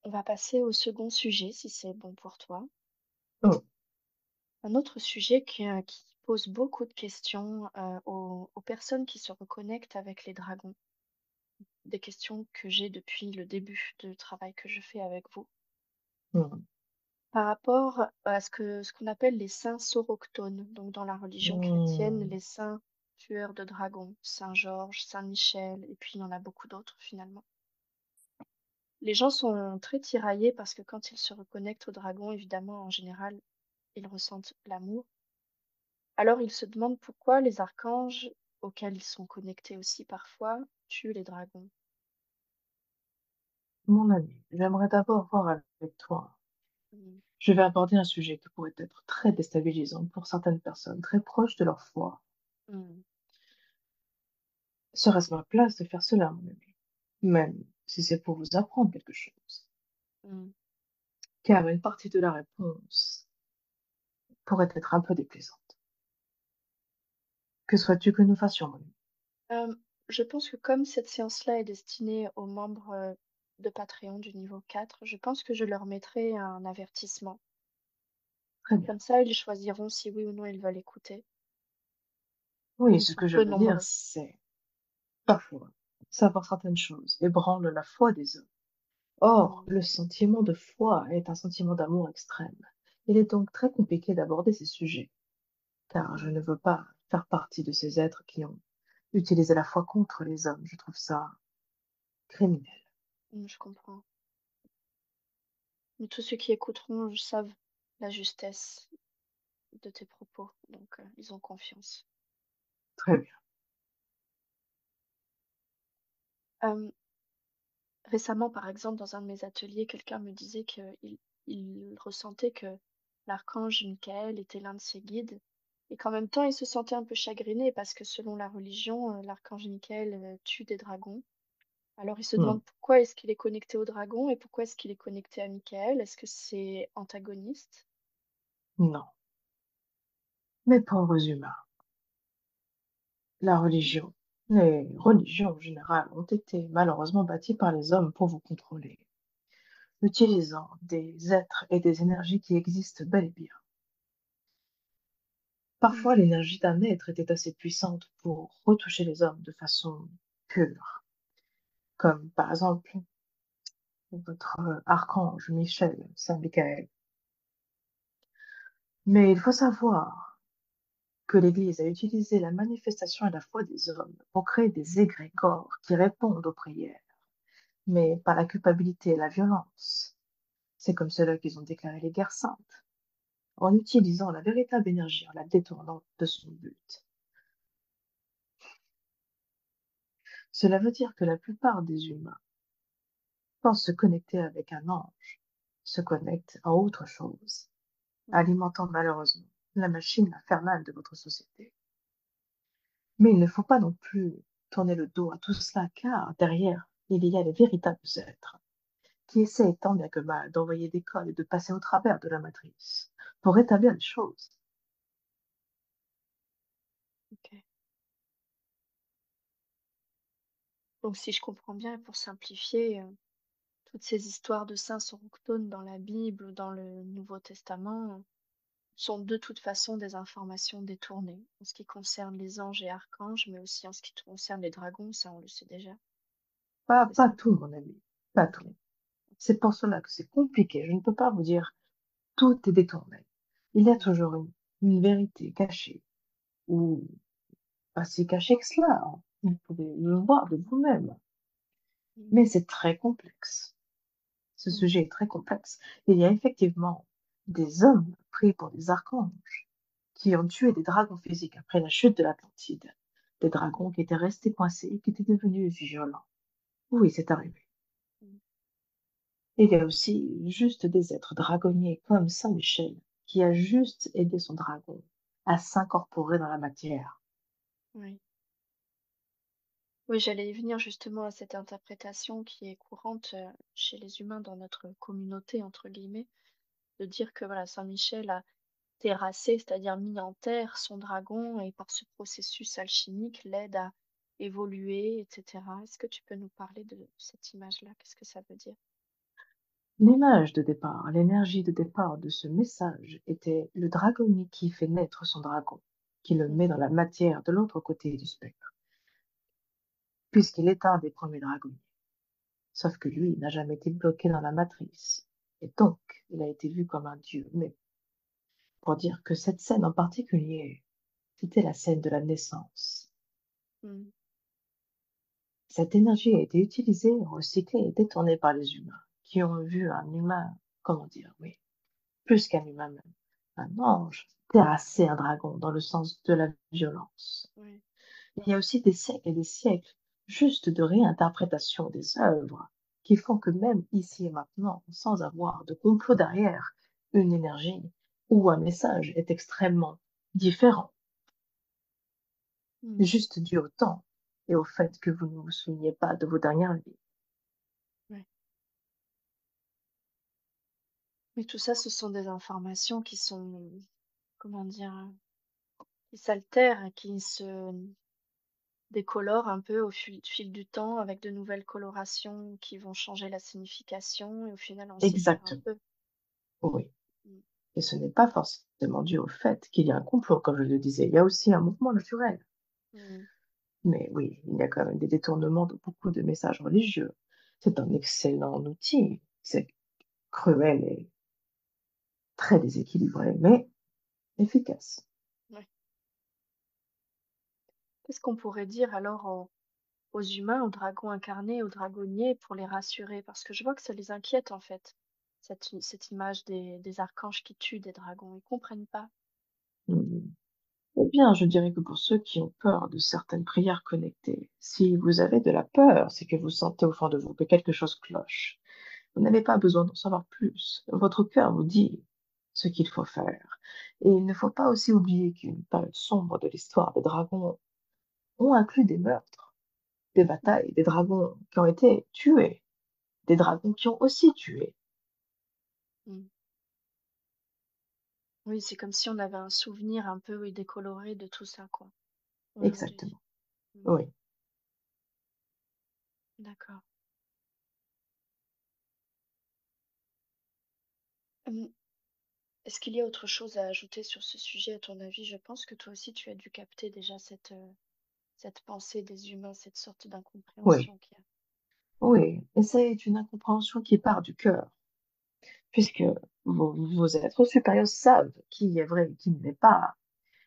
On va passer au second sujet, si c'est bon pour toi. Oh, Un autre sujet qui pose beaucoup de questions aux personnes qui se reconnectent avec les dragons. Des questions que j'ai depuis le début du travail que je fais avec vous. mmh, Par rapport à ce qu'on appelle les saints soroctones. Donc dans la religion chrétienne, mmh, les saints tueurs de dragons, Saint Georges, Saint Michel, et puis il y en a beaucoup d'autres finalement. Les gens sont très tiraillés parce que quand ils se reconnectent aux dragons, évidemment, en général, ils ressentent l'amour. Alors ils se demandent pourquoi les archanges, auxquels ils sont connectés aussi parfois, tuent les dragons. mon ami, j'aimerais d'abord voir avec toi. Mm, Je vais aborder un sujet qui pourrait être très déstabilisant pour certaines personnes très proches de leur foi. mm, Serait-ce ma place de faire cela, mon ami? Même si c'est pour vous apprendre quelque chose. mm. Car une partie de la réponse pourrait être un peu déplaisante. Que souhaites-tu que nous fassions, mon ami? Euh, je pense que comme cette séance-là est destinée aux membres de Patreon du niveau 4, je pense que je leur mettrai un avertissement. Très bien. Comme ça, ils choisiront si oui ou non ils veulent écouter. Oui, Ils ce sont que je peu veux dire, nombreux. c'est parfois savoir certaines choses ébranle la foi des hommes. Or, Mm, le sentiment de foi est un sentiment d'amour extrême. Il est donc très compliqué d'aborder ces sujets, car je ne mm, veux pas faire partie de ces êtres qui ont utilisé la foi contre les hommes. Je trouve ça criminel. je comprends. Mais tous ceux qui écouteront savent la justesse de tes propos, donc ils ont confiance. Très bien. Euh, Récemment, par exemple, dans un de mes ateliers, quelqu'un me disait qu'il ressentait que l'archange Michael était l'un de ses guides et qu'en même temps, il se sentait un peu chagriné parce que selon la religion, l'archange Michael tue des dragons. Alors il se Hmm. demande pourquoi est-ce qu'il est connecté au dragon et pourquoi est-ce qu'il est connecté à Michael. Est-ce que c'est antagoniste? Non. Mes pauvres humains, la religion, les religions en général ont été malheureusement bâties par les hommes pour vous contrôler, utilisant des êtres et des énergies qui existent bel et bien. Mm, Parfois, l'énergie d'un être était assez puissante pour retoucher les hommes de façon pure, comme par exemple votre archange Michel, Saint Michael. Mais il faut savoir que l'Église a utilisé la manifestation et la foi des hommes pour créer des égrégores qui répondent aux prières, mais par la culpabilité et la violence. C'est comme cela qu'ils ont déclaré les guerres saintes, en utilisant la véritable énergie, en la détournant de son but. Cela veut dire que la plupart des humains pensent se connecter avec un ange, se connectent à autre chose, mm, alimentant malheureusement la machine infernale de votre société. Mais il ne faut pas non plus tourner le dos à tout cela, car derrière, il y a les véritables êtres qui essaient tant bien que mal d'envoyer des codes et de passer au travers de la matrice pour rétablir les choses. ok. Donc si je comprends bien, pour simplifier, toutes ces histoires de saints sauctones dans la Bible ou dans le Nouveau Testament sont de toute façon des informations détournées en ce qui concerne les anges et archanges, mais aussi en ce qui concerne les dragons, ça on le sait déjà, c'est Pas ça? tout, mon ami, pas Ok. tout. C'est pour cela que c'est compliqué. Je ne peux pas vous dire tout est détourné. Il y a Mm, toujours une vérité cachée, ou pas si cachée que cela, hein. Vous pouvez le voir de vous-même. mm, Mais c'est très complexe. Ce mm, sujet est très complexe. Il y a effectivement des hommes pris pour des archanges qui ont tué des dragons physiques après la chute de l'Atlantide. Des dragons qui étaient restés coincés et qui étaient devenus violents. Oui, c'est arrivé. mm. Il y a aussi juste des êtres dragonniers comme Saint Michel qui a juste aidé son dragon à s'incorporer dans la matière. Oui. Oui, j'allais y venir justement à cette interprétation qui est courante chez les humains dans notre communauté, entre guillemets, de dire que voilà, Saint-Michel a terrassé, c'est-à-dire mis en terre son dragon et par ce processus alchimique l'aide à évoluer, etc. Est-ce que tu peux nous parler de cette image-là? Qu'est-ce que ça veut dire? L'image de départ, l'énergie de départ de ce message était le dragonnier qui fait naître son dragon, qui le met Mhm, dans la matière de l'autre côté du spectre, puisqu'il est un des premiers dragonniers. Sauf que lui n'a jamais été bloqué dans la matrice. Et donc, il a été vu comme un dieu. Mais pour dire que cette scène en particulier, c'était la scène de la naissance. mhm, Cette énergie a été utilisée, recyclée et détournée par les humains, qui ont vu un humain, comment dire, oui, plus qu'un humain même, un ange terrasser un dragon dans le sens de la violence. oui, Il y a aussi des siècles et des siècles juste de réinterprétation des œuvres qui font que même ici et maintenant, sans avoir de complot derrière, une énergie ou un message est extrêmement différent, mhm, juste dû au temps et au fait que vous ne vous souveniez pas de vos dernières vies. oui. Mais tout ça, ce sont des informations qui sont, comment dire, qui s'altèrent, et qui se décolorent un peu au fil du temps avec de nouvelles colorations qui vont changer la signification et au final on s'y perd un Exactement, peu. oui. Mm, Et ce n'est pas forcément dû au fait qu'il y a un complot, comme je le disais. Il y a aussi un mouvement naturel. mm, Mais oui, il y a quand même des détournements de beaucoup de messages religieux. C'est un excellent outil. C'est cruel et très déséquilibré, mais efficace. ouais. Qu'est-ce qu'on pourrait dire alors aux humains, aux dragons incarnés, aux dragonniers pour les rassurer? Parce que je vois que ça les inquiète en fait, cette image des archanges qui tuent des dragons. Ils comprennent pas. Hmm. Eh bien, je dirais que pour ceux qui ont peur de certaines prières connectées, si vous avez de la peur, c'est que vous sentez au fond de vous que quelque chose cloche. Vous n'avez pas besoin d'en savoir plus. Votre cœur vous dit ce qu'il faut faire. Et il ne faut pas aussi oublier qu'une période sombre de l'histoire des dragons ont inclus des meurtres, des Mm, batailles, des dragons qui ont été tués, des dragons qui ont aussi tué. mm. Oui, c'est comme si on avait un souvenir un peu, oui, décoloré de tout ça, quoi, aujourd'hui. Exactement. Mm, Oui. d'accord. Hum, Est-ce qu'il y a autre chose à ajouter sur ce sujet, à ton avis? Je pense que toi aussi, tu as dû capter déjà cette pensée des humains, cette sorte Oui. d'incompréhension qu'il y a. Oui. Et c'est une incompréhension qui part du cœur, puisque vos êtres supérieurs savent qui est vrai et qui ne l'est pas.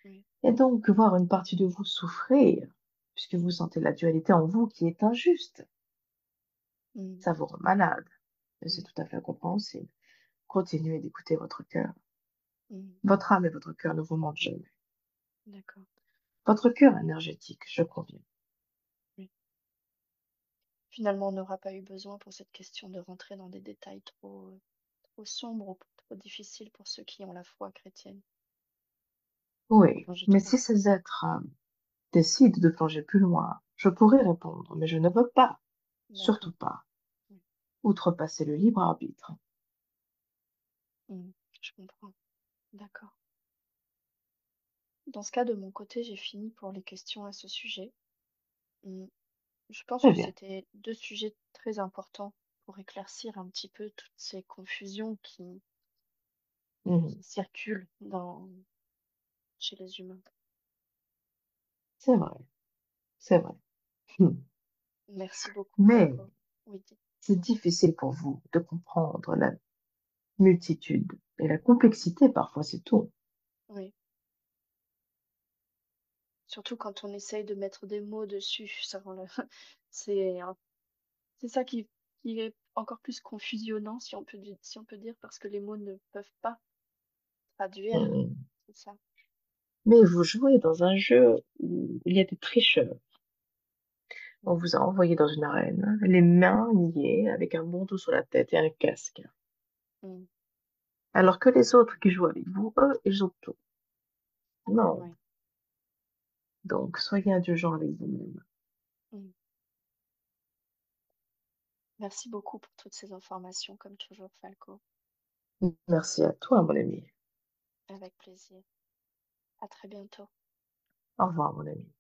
Oui. Et donc, voir une partie de vous souffrir, puisque vous sentez la dualité en vous qui est injuste, Mm, ça vous rend malade. Et c'est mm, tout à fait compréhensible. Continuez d'écouter votre cœur. mm. Votre âme et votre cœur ne vous mentent jamais. D'accord. Votre cœur énergétique, je conviens. Oui. Finalement, on n'aura pas eu besoin pour cette question de rentrer dans des détails trop sombres ou trop difficiles pour ceux qui ont la foi chrétienne. Oui, Enfin, je mais trouve. si ces êtres décident de plonger plus loin, je pourrais répondre, mais je ne veux pas, surtout D'accord. pas, Oui. outrepasser le libre arbitre. Mm, je comprends. D'accord. Dans ce cas, de mon côté, j'ai fini pour les questions à ce sujet. Mm, je pense Très que bien. c'était deux sujets très importants pour éclaircir un petit peu toutes ces confusions Mhm. qui circulent chez les humains. C'est vrai, c'est vrai. Hmm. Merci beaucoup, Mais Falco. Oui, c'est difficile pour vous de comprendre la multitude et la complexité, parfois c'est tout. oui. Surtout quand on essaye de mettre des mots dessus, ça rend c'est c'est ça qui est encore plus confusionnant, si on peut dire, parce que les mots ne peuvent pas traduire Hmm. tout ça. Mais vous jouez dans un jeu où il y a des tricheurs. On Mm, vous a envoyé dans une arène, les mains liées, avec un bandeau sur la tête et un casque. mm, Alors que les autres qui jouent avec vous, eux, ils ont tout. Non. oui. Donc, soyez indulgents avec vous-même. Mm. Merci beaucoup pour toutes ces informations, comme toujours, Falco. Merci à toi, mon ami. Avec plaisir. À très bientôt. Au revoir, mon ami.